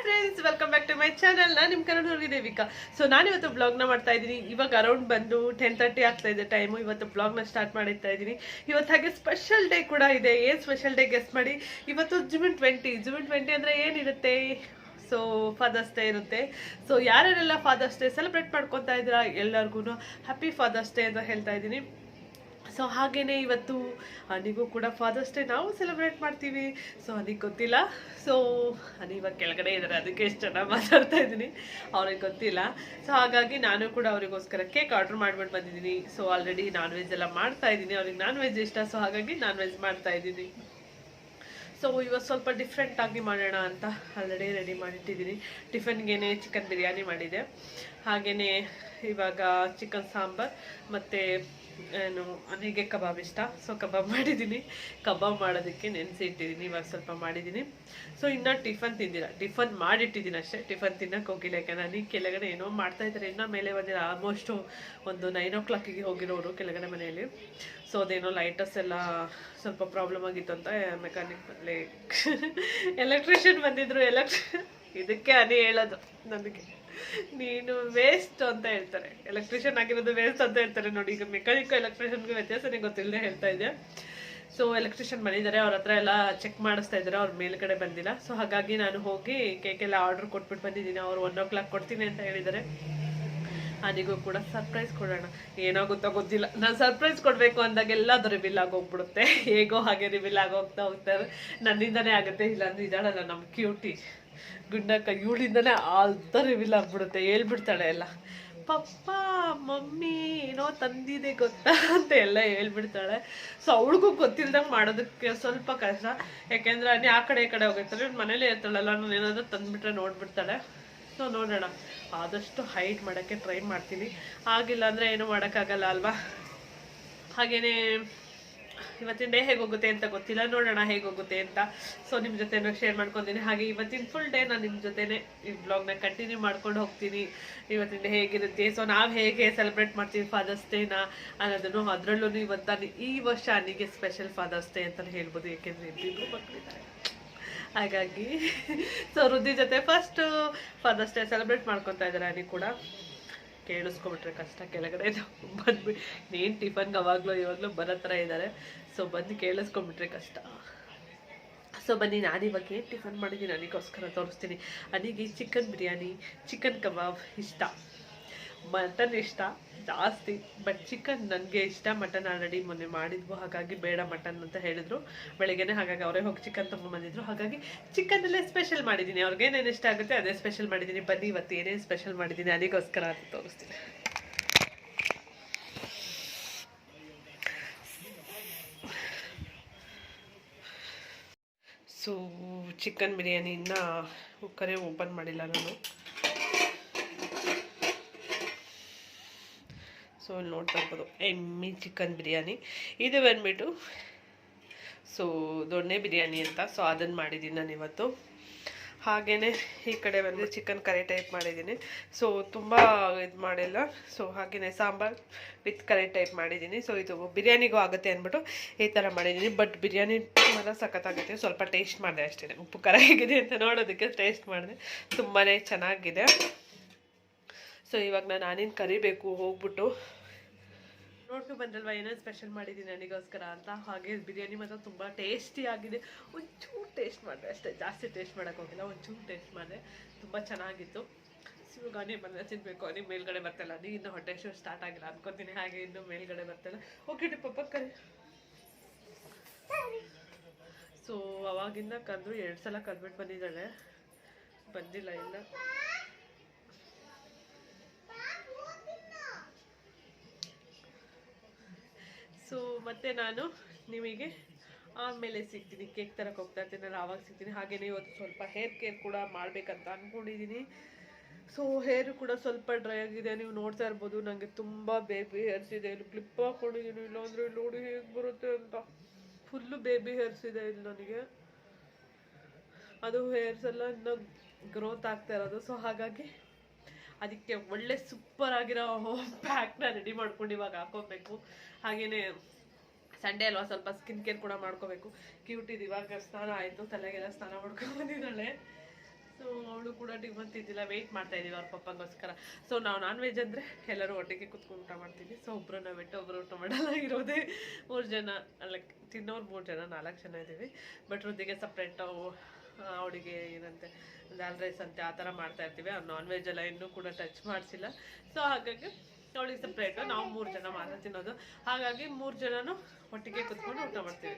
Friends, welcome back to my channel. ನಾನು ನಿಮ್ಮ Kannada Devika. So ನಾನಿವತ್ತು ಬ್ಲಾಗ್ನ ಮಾಡ್ತಾ ಇದ್ದೀನಿ. ಇವಾಗ ಅರೌಂಡ್ ಬಂದು 10:30 ಆಗ್ತಾ ಇದೆ ಟೈಮು. ಇವತ್ತು ಬ್ಲಾಗ್ನ ಸ್ಟಾರ್ಟ್ ಮಾಡಿರ್ತಾ ಇದ್ದೀನಿ. ಇವತ್ತು ಹಾಗೆ ಸ್ಪೆಷಲ್ ಡೇ ಕೂಡ ಇದೆ. ಏನು ಸ್ಪೆಷಲ್ ಡೇ ಗೆಸ್ಟ್ ಮಾಡಿ. ಇವತ್ತು ಜೂನ್ 20 ಅಂದರೆ ಏನಿರುತ್ತೆ? ಸೊ ಫಾದರ್ಸ್ ಡೇ ಇರುತ್ತೆ. ಸೊ ಯಾರ್ಯಾರೆಲ್ಲ ಫಾದರ್ಸ್ ಡೇ ಸೆಲೆಬ್ರೇಟ್ ಮಾಡ್ಕೊತಾ ಇದ್ದೀರಾ ಎಲ್ಲರಿಗೂ ಹ್ಯಾಪಿ ಫಾದರ್ಸ್ ಡೇ ಅಂತ ಹೇಳ್ತಾ ಇದ್ದೀನಿ. ಸೊ ಹಾಗೆಯೇ ಇವತ್ತು ಅನಿಗೂ ಕೂಡ ಫಾದರ್ಸ್ ಡೇ ನಾವು ಸೆಲೆಬ್ರೇಟ್ ಮಾಡ್ತೀವಿ. ಸೊ ಅದಕ್ಕೆ ಗೊತ್ತಿಲ್ಲ. ಸೊ ಅನಿ ಇವಾಗ ಕೆಳಗಡೆ ಇದ್ದಾರೆ, ಅದಕ್ಕೆ ಎಷ್ಟು ಚೆನ್ನಾಗಿ ಮಾತಾಡ್ತಾ ಇದ್ದೀನಿ, ಅವ್ರಿಗೆ ಗೊತ್ತಿಲ್ಲ. ಸೊ ಹಾಗಾಗಿ ನಾನು ಕೂಡ ಅವರಿಗೋಸ್ಕರ ಕೇಕ್ ಆರ್ಡ್ರ್ ಮಾಡ್ಬಿಟ್ಟು ಬಂದಿದ್ದೀನಿ. ಸೊ ಆಲ್ರೆಡಿ ನಾನ್ ವೆಜ್ ಎಲ್ಲ ಮಾಡ್ತಾ ಇದ್ದೀನಿ. ಅವ್ರಿಗೆ ನಾನ್ ವೆಜ್ ಇಷ್ಟ, ಸೊ ಹಾಗಾಗಿ ನಾನ್ ವೆಜ್ ಮಾಡ್ತಾ ಇದ್ದೀನಿ. ಸೊ ಇವತ್ತು ಸ್ವಲ್ಪ ಡಿಫ್ರೆಂಟ್ ಆಗಿ ಮಾಡೋಣ ಅಂತ ಆಲ್ರೆಡಿ ರೆಡಿ ಮಾಡಿಟ್ಟಿದ್ದೀನಿ. ಟಿಫನ್ಗೇನೆ ಚಿಕನ್ ಬಿರಿಯಾನಿ ಮಾಡಿದೆ. ಹಾಗೆಯೇ ಇವಾಗ ಚಿಕನ್ ಸಾಂಬಾರ್ ಮತ್ತು ಏನು ಅನಿಗೆ ಕಬಾಬ್ ಇಷ್ಟ. ಸೊ ಕಬಾಬ್ ಮಾಡಿದ್ದೀನಿ. ಕಬಾಬ್ ಮಾಡೋದಕ್ಕೆ ನೆನೆಸಿ ಇಟ್ಟಿದ್ದೀನಿ. ಇವಾಗ ಸ್ವಲ್ಪ ಮಾಡಿದ್ದೀನಿ. ಸೊ ಇನ್ನೂ ಟಿಫನ್ ತಿಂದಿಲ್ಲ, ಟಿಫನ್ ಮಾಡಿಟ್ಟಿದ್ದೀನಿ ಅಷ್ಟೇ. ಟಿಫನ್ ತಿನ್ನೋಕೆ ಹೋಗಿಲ್ಲ, ಯಾಕಂದ್ರೆ ನನಗೆ ಕೆಳಗಡೆ ಏನೋ ಮಾಡ್ತಾಯಿದ್ದಾರೆ. ಇನ್ನೂ ಮೇಲೆ ಬಂದಿಲ್ಲ. ಆಲ್ಮೋಸ್ಟು ಒಂದು 9 o'clock ಹೋಗಿರೋರು ಕೆಳಗಡೆ ಮನೆಯಲ್ಲಿ. ಸೊ ಅದೇನೋ ಲೈಟರ್ಸ್ ಎಲ್ಲ ಸ್ವಲ್ಪ ಪ್ರಾಬ್ಲಮ್ ಆಗಿತ್ತು ಅಂತ ಮೆಕ್ಯಾನಿಕ್ ಎಲೆಕ್ಟ್ರಿಷಿಯನ್ ಬಂದಿದ್ರು. ಇದಕ್ಕೆ ಅನಿ ಹೇಳೋದು ನನಗೆ, ನೀನು ವೇಸ್ಟ್ ಅಂತ ಹೇಳ್ತಾರೆ. ಎಲೆಕ್ಟ್ರಿಷಿಯನ್ ಆಗಿರೋದು ವೇಸ್ಟ್ ಅಂತ ಹೇಳ್ತಾರೆ ನೋಡಿ. ಈಗ ಮೆಕ್ಯಾನಿಕ್ ಎಲೆಕ್ಟ್ರಿಷಿಯನ್ಗೆ ವ್ಯತ್ಯಾಸನೇ ಗೊತ್ತಿಲ್ಲದೆ ಹೇಳ್ತಾ ಇದ್ದೆ. ಸೊ ಎಲೆಕ್ಟ್ರಿಷಿಯನ್ ಬಂದಿದ್ದಾರೆ, ಅವ್ರ ಹತ್ರ ಎಲ್ಲ ಚೆಕ್ ಮಾಡಿಸ್ತಾ ಇದ್ದಾರೆ. ಅವ್ರ ಮೇಲ್ಗಡೆ ಬಂದಿಲ್ಲ. ಸೊ ಹಾಗಾಗಿ ನಾನು ಹೋಗಿ ಕೇಕೆಲ್ಲ ಆರ್ಡ್ರ್ ಕೊಟ್ಬಿಟ್ಟು ಬಂದಿದ್ದೀನಿ. ಅವ್ರು 1 o'clock ಕೊಡ್ತೀನಿ ಅಂತ ಹೇಳಿದ್ದಾರೆ. ಅನಿಗೂ ಕೂಡ ಸರ್ಪ್ರೈಸ್ ಕೊಡೋಣ. ಏನಾಗುತ್ತೋ ಗೊತ್ತಿಲ್ಲ. ನಾನು ಸರ್ಪ್ರೈಸ್ ಕೊಡಬೇಕು ಅಂದಾಗೆಲ್ಲ ಅದು ರಿವೀಲ್ ಆಗೋಗ್ಬಿಡುತ್ತೆ. ಹೇಗೋ ಹಾಗೆ ರಿವೀಲ್ ಆಗೋಗ್ತಾ ಹೋಗ್ತಾರೆ. ನನ್ನಿಂದನೇ ಆಗುತ್ತೆ. ಇಲ್ಲಾಂದ್ರೆ ಇದ್ದಾಳಲ್ಲ ನಮ್ಮ ಕ್ಯೂಟಿ ಗುಂಡಕ್ಕ, ಇವಳಿಂದನೇ ಆಲ್ತ ರಿವೀಲ್ ಆಗ್ಬಿಡುತ್ತೆ. ಹೇಳ್ಬಿಡ್ತಾಳೆ ಎಲ್ಲ, ಪಪ್ಪ ಮಮ್ಮಿ ಏನೋ ತಂದಿದೆ ಗೊತ್ತಾ ಅಂತ ಎಲ್ಲ ಹೇಳ್ಬಿಡ್ತಾಳೆ. ಸೊ ಅವಳಿಗೂ ಗೊತ್ತಿಲ್ದಂಗೆ ಮಾಡೋದಕ್ಕೆ ಸ್ವಲ್ಪ ಕಷ್ಟ. ಯಾಕೆಂದ್ರೆ ಅನಿ ಆ ಕಡೆ ಈ ಕಡೆ ಹೋಗಿರ್ತಾಳೆ, ಮನೇಲೇ ಇರ್ತಾಳಲ್ಲ. ನಾನು ಏನಾದರೂ ತಂದುಬಿಟ್ರೆ ನೋಡ್ಬಿಡ್ತಾಳೆ. ಸೊ ನೋಡೋಣ, ಆದಷ್ಟು ಹೈಡ್ ಮಾಡೋಕ್ಕೆ ಟ್ರೈ ಮಾಡ್ತೀನಿ. ಆಗಿಲ್ಲ ಅಂದರೆ ಏನೂ ಮಾಡೋಕ್ಕಾಗಲ್ಲ ಅಲ್ವಾ. ಹಾಗೆಯೇ ಇವತ್ತಿನ ಡೇ ಹೇಗೋಗುತ್ತೆ ಅಂತ ಗೊತ್ತಿಲ್ಲ, ನೋಡೋಣ ಹೇಗೋಗುತ್ತೆ ಅಂತ. ಸೊ ನಿಮ್ಮ ಜೊತೆನೂ ಶೇರ್ ಮಾಡ್ಕೊತೀನಿ. ಹಾಗೆ ಇವತ್ತಿನ ಫುಲ್ ಡೇ ನಾನು ನಿಮ್ಮ ಜೊತೆನೇ ಈ ಬ್ಲಾಗ್ನ ಕಂಟಿನ್ಯೂ ಮಾಡ್ಕೊಂಡು ಹೋಗ್ತೀನಿ. ಇವತ್ತಿನ ಡೇ ಹೇಗಿರುತ್ತೆ, ಸೊ ನಾವು ಹೇಗೆ ಸೆಲೆಬ್ರೇಟ್ ಮಾಡ್ತೀವಿ ಫಾದರ್ಸ್ ಡೇನ ಅನ್ನೋದನ್ನು. ಅದರಲ್ಲೂ ಇವತ್ತು ಈ ವರ್ಷ ಅನಿಗೆ ಸ್ಪೆಷಲ್ ಫಾದರ್ಸ್ ಡೇ ಅಂತಲೇ ಹೇಳ್ಬೋದು. ಏಕೆಂದರೆ ಇಬ್ಬರು ಮಕ್ಕಳಿದ್ದಾರೆ. ಹಾಗಾಗಿ ಸೊ ರುದ್ದಿ ಜೊತೆ ಫಸ್ಟು ಫಾದರ್ಸ್ ಡೇ ಸೆಲೆಬ್ರೇಟ್ ಮಾಡ್ಕೊತಾ ಇದ್ದಾರೆ. ಅನಿ ಕೂಡ ಕೇಳಿಸ್ಕೊಬಿಟ್ರೆ ಕಷ್ಟ. ಕೆಳಗಡೆ ಬಂದ್ಬಿಟ್ಟು ನೀನು ಟಿಫನ್ಗೆ ಇವಾಗಲೂ ಬರೋ ಥರ ಇದ್ದಾರೆ. ಸೊ ಬಂದು ಕೇಳಿಸ್ಕೊಂಬಿಟ್ರೆ ಕಷ್ಟ. ಸೊ ಬನ್ನಿ, ನಾನಿವಾಗ ಏನು ಟಿಫನ್ ಮಾಡಿದ್ದೀನಿ ಅನಿಗೋಸ್ಕರ ತೋರಿಸ್ತೀನಿ. ಅನಿಗೆ ಚಿಕನ್ ಬಿರಿಯಾನಿ, ಚಿಕನ್ ಕಬಾಬ್ ಇಷ್ಟ, ಮಟನ್ ಇಷ್ಟ ಜಾಸ್ತಿ. ಬಟ್ ಚಿಕನ್ ನನಗೆ ಇಷ್ಟ. ಮಟನ್ ಆಲ್ರೆಡಿ ಮೊನ್ನೆ ಮಾಡಿದ್ವು, ಹಾಗಾಗಿ ಬೇಡ ಮಟನ್ ಅಂತ ಹೇಳಿದ್ರು ಬೆಳಿಗ್ಗೆನೆ. ಹಾಗಾಗಿ ಅವರೇ ಹೋಗಿ ಚಿಕನ್ ತೊಗೊಂಬಂದಿದ್ರು. ಹಾಗಾಗಿ ಚಿಕನಲ್ಲೇ ಸ್ಪೆಷಲ್ ಮಾಡಿದ್ದೀನಿ. ಅವ್ರಿಗೇನೇನು ಇಷ್ಟ ಆಗುತ್ತೆ ಅದೇ ಸ್ಪೆಷಲ್ ಮಾಡಿದ್ದೀನಿ. ಬನ್ನಿ ಇವತ್ತು ಏನೇನು ಸ್ಪೆಷಲ್ ಮಾಡಿದ್ದೀನಿ ಅನಿಗೋಸ್ಕರ ಅಂತ ತೋರಿಸ್ತೀನಿ. ಸೊ ಚಿಕನ್ ಬಿರಿಯಾನಿನ ಕುಕ್ಕರೇ ಓಪನ್ ಮಾಡಿಲ್ಲ ನಾನು. ಸೊ ಇಲ್ಲಿ ನೋಡ್ತಾ ಇರ್ಬೋದು, ಎಮ್ಮಿ ಚಿಕನ್ ಬಿರಿಯಾನಿ. ಇದು ಬಂದ್ಬಿಟ್ಟು ಸೊ ದೊಣ್ಣೆ ಬಿರಿಯಾನಿ ಅಂತ. ಸೊ ಅದನ್ನು ಮಾಡಿದ್ದೀನಿ ನಾನು ಇವತ್ತು. ಹಾಗೆಯೇ ಈ ಕಡೆ ಬಂದು ಚಿಕನ್ ಕರಿ ಟೈಪ್ ಮಾಡಿದ್ದೀನಿ. ಸೊ ತುಂಬ ಇದು ಮಾಡಿಲ್ಲ. ಸೊ ಹಾಗೆಯೇ ಸಾಂಬಾರ್ ವಿತ್ ಕರಿ ಟೈಪ್ ಮಾಡಿದ್ದೀನಿ. ಸೊ ಇದು ಬಿರಿಯಾನಿಗೂ ಆಗುತ್ತೆ ಅಂದ್ಬಿಟ್ಟು ಈ ಥರ ಮಾಡಿದ್ದೀನಿ. ಬಟ್ ಬಿರಿಯಾನಿ ತುಂಬ ಸಖತ್ತಾಗುತ್ತೆ. ಸ್ವಲ್ಪ ಟೇಸ್ಟ್ ಮಾಡಿದೆ ಅಷ್ಟೇ, ಉಪ್ಪು ಖಾರ ಹೇಗಿದೆ ಅಂತ ನೋಡೋದಕ್ಕೆ ಟೇಸ್ಟ್ ಮಾಡಿದೆ. ತುಂಬಾ ಚೆನ್ನಾಗಿದೆ. ಸೊ ಇವಾಗ ನಾನು ನಾನೇನು ಕರಿಬೇಕು ಹೋಗ್ಬಿಟ್ಟು. ನೋಡ್ಕೊಂಡು ಬಂದಲ್ವಾ ಏನೇನು ಸ್ಪೆಷಲ್ ಮಾಡಿದ್ದೀನಿ ನನಗೋಸ್ಕರ ಅಂತ. ಹಾಗೆ ಬಿರಿಯಾನಿ ಮಾತ್ರ ತುಂಬ ಟೇಸ್ಟಿ ಆಗಿದೆ. ಒಂಚೂರು ಟೇಸ್ಟ್ ಮಾಡಿದೆ ಅಷ್ಟೇ, ಜಾಸ್ತಿ ಟೇಸ್ಟ್ ಮಾಡೋಕ್ಕೆ ಹೋಗಿಲ್ಲ. ಒಂಚೂರು ಟೇಸ್ಟ್ ಮಾಡಿದೆ, ತುಂಬ ಚೆನ್ನಾಗಿತ್ತು. ಇವಾಗ ಅನಿ ಬಂದರೆ ತಿನ್ನಬೇಕು. ಅನಿ ಮೇಲ್ಗಡೆ ಬರ್ತಾಯಿಲ್ಲ. ಅನಿ ಇನ್ನೂ ಹೊಟ್ಟೆ ಶೋ ಸ್ಟಾರ್ಟ್ ಆಗಿಲ್ಲ ಅನ್ಕೋತೀನಿ. ಹಾಗೆ ಇನ್ನೂ ಮೇಲ್ಗಡೆ ಬರ್ತಾಯಿಲ್ಲ. ಓಕೆ ಪಪ್ಪ ಕರಿ. ಸೊ ಅವಾಗಿಂದ ಕರೆದು 2 ಸಲ ಕರೆದ್ಬಿಟ್ಟು ಬಂದಿದ್ದಾಳೆ, ಬಂದಿಲ್ಲ ಇಲ್ಲ. ಸೊ ಮತ್ತೆ ನಾನು ನಿಮಗೆ ಆಮೇಲೆ ಸಿಗ್ತೀನಿ. ಕೇಕ್ ತರಕ್ಕೆ ಹೋಗ್ತಾ ಇರ್ತೀನಿ, ನಾನು ಆವಾಗ ಸಿಗ್ತೀನಿ. ಹಾಗೆಯೇ ಇವತ್ತು ಸ್ವಲ್ಪ ಹೇರ್ ಕೇರ್ ಕೂಡ ಮಾಡಬೇಕಂತ ಅಂದ್ಕೊಂಡಿದ್ದೀನಿ. ಸೊ ಹೇರು ಕೂಡ ಸ್ವಲ್ಪ ಡ್ರೈ ಆಗಿದೆ, ನೀವು ನೋಡ್ತಾ ಇರ್ಬೋದು. ನನಗೆ ತುಂಬ ಬೇಬಿ ಹೇರ್ಸ್ ಇದೆ. ಇಲ್ಲಿ ಕ್ಲಿಪ್ ಹಾಕ್ಕೊಂಡಿದ್ದೀನಿ, ಇಲ್ಲಾಂದರೆ ನೋಡಿ ಹೇಗೆ ಬರುತ್ತೆ ಅಂತ. ಫುಲ್ಲು ಬೇಬಿ ಹೇರ್ಸ್ ಇದೆ ಇಲ್ಲಿ ನನಗೆ. ಅದು ಹೇರ್ಸ್ ಎಲ್ಲ ಇನ್ನೂ ಗ್ರೋತ್ ಆಗ್ತಾ ಇರೋದು. ಸೊ ಹಾಗಾಗಿ ಅದಕ್ಕೆ ಒಳ್ಳೆ ಸೂಪರ್ ಆಗಿರೋ ಪ್ಯಾಕ್ನ ರೆಡಿ ಮಾಡ್ಕೊಂಡು ಇವಾಗ ಹಾಕೋಬೇಕು. ಹಾಗೆಯೇ ಸಂಡೇ ಅಲ್ವಾ, ಸ್ವಲ್ಪ ಸ್ಕಿನ್ ಕೇರ್ ಕೂಡ ಮಾಡ್ಕೋಬೇಕು. ಕ್ಯೂಟಿದು ಇವಾಗ ಸ್ನಾನ ಆಯಿತು, ತಲೆಗೆಲ್ಲ ಸ್ನಾನ ಮಾಡ್ಕೊಂಡು ಬಂದಿದ್ದಾಳೆ. ಸೊ ಅವಳು ಅವಳು ಕೂಡ ಟಿಫನ್ ತಿಂದಿಲ್ಲ, ವೆಯ್ಟ್ ಮಾಡ್ತಾ ಇದೀವಿ ಅವ್ರ ಪಪ್ಪಂಗೋಸ್ಕರ. ಸೊ ನಾವು ನಾನ್ ವೆಜ್ ಅಂದರೆ ಎಲ್ಲರೂ ಒಟ್ಟಿಗೆ ಕುತ್ಕೊಂಡು ಊಟ ಮಾಡ್ತೀವಿ. ಸೊ ಒಬ್ಬರನ್ನ ಬಿಟ್ಟು ಒಬ್ಬರು ಊಟ ಮಾಡಲ್ಲ. ಇರೋದೇ 3 ಜನ, ಲೈಕ್ ತಿನ್ನೋರು 3 ಜನ, 4 ಜನ ಇದ್ದೀವಿ. ಬಟ್ ವೃದ್ಧಿಗೆ ಸಪ್ರೇಟ್ ಅವಳಿಗೆ ಏನಂತೆ ದಾಲ್ ರೈಸ್ ಅಂತೆ ಆ ಥರ ಮಾಡ್ತಾ ಇರ್ತೀವಿ. ಅವ್ರು ನಾನ್ ವೆಜ್ ಎಲ್ಲ ಇನ್ನೂ ಕೂಡ ಟಚ್ ಮಾಡಿಸಿಲ್ಲ. ಸೊ ಹಾಗಾಗಿ ಅವಳಿಗೆ ಸಪ್ರೇಟು, ನಾವು 3 ಜನ ಮಾತ್ರ ತಿನ್ನೋದು. ಹಾಗಾಗಿ 3 ಜನನು ಒಟ್ಟಿಗೆ ಕುತ್ಕೊಂಡು ಊಟ ಮಾಡ್ತೀವಿ.